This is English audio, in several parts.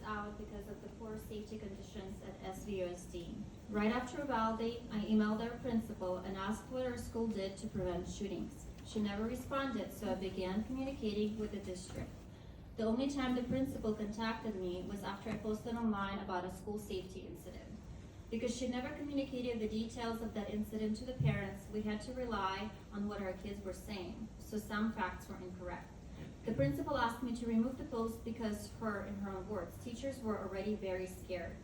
out because of the poor safety conditions at SVUSD. Right after Uvalde, I emailed our principal and asked what our school did to prevent shootings. She never responded, so I began communicating with the district. The only time the principal contacted me was after I posted online about a school safety incident. Because she never communicated the details of that incident to the parents, we had to rely on what our kids were saying, so some facts were incorrect. The principal asked me to remove the post because in her own words, teachers were already very scared.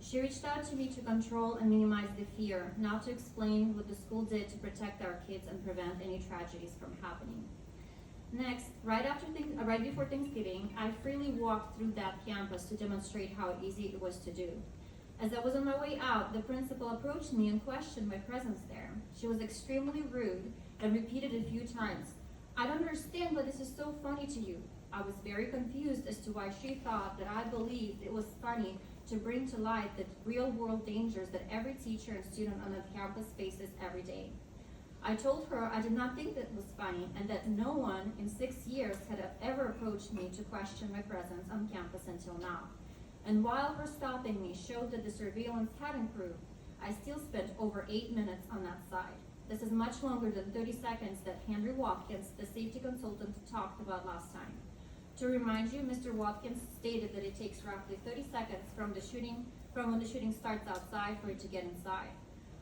She reached out to me to control and minimize the fear, not to explain what the school did to protect our kids and prevent any tragedies from happening. Next, right before Thanksgiving, I freely walked through that campus to demonstrate how easy it was to do. As I was on my way out, the principal approached me and questioned my presence there. She was extremely rude and repeated a few times, "I don't understand why this is so funny to you." I was very confused as to why she thought that I believed it was funny to bring to light the real-world dangers that every teacher and student on the campus faces every day. I told her I did not think that was funny and that no one in 6 years had ever approached me to question my presence on campus until now. And while her stopping me showed that the surveillance had improved, I still spent over 8 minutes on that side. This is much longer than 30 seconds that Henry Watkins, the safety consultant, talked about last time. To remind you, Mr. Watkins stated that it takes roughly 30 seconds from when the shooting starts outside for it to get inside.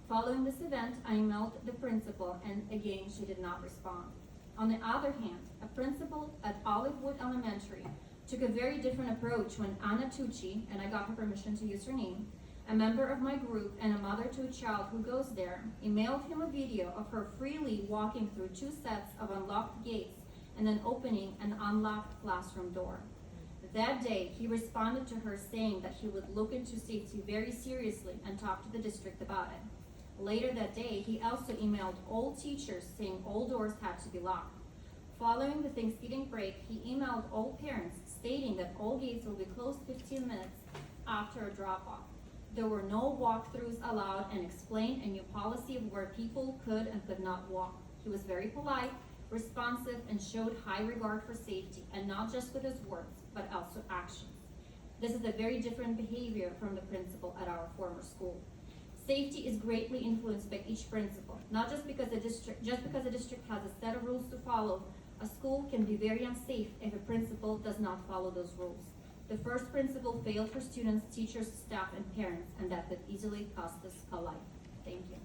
Following this event, I emailed the principal, and again, she did not respond. On the other hand, a principal at Olivewood Elementary took a very different approach when Anna Tucci, and I got her permission to use her name, a member of my group and a mother to a child who goes there, emailed him a video of her freely walking through 2 sets of unlocked gates and then opening an unlocked classroom door. That day, he responded to her saying that he would look into safety very seriously and talk to the district about it. Later that day, he also emailed all teachers saying all doors had to be locked. Following the Thanksgiving break, he emailed all parents stating that all gates will be closed 15 minutes after a drop-off. There were no walkthroughs allowed and explained a new policy of where people could and could not walk. He was very polite, responsive, and showed high regard for safety, and not just with his words, but also actions. This is a very different behavior from the principal at our former school. Safety is greatly influenced by each principal, not just because a district has a set of rules to follow. A school can be very unsafe if a principal does not follow those rules. The first principal failed for students, teachers, staff, and parents, and that could easily cost us a life. Thank you.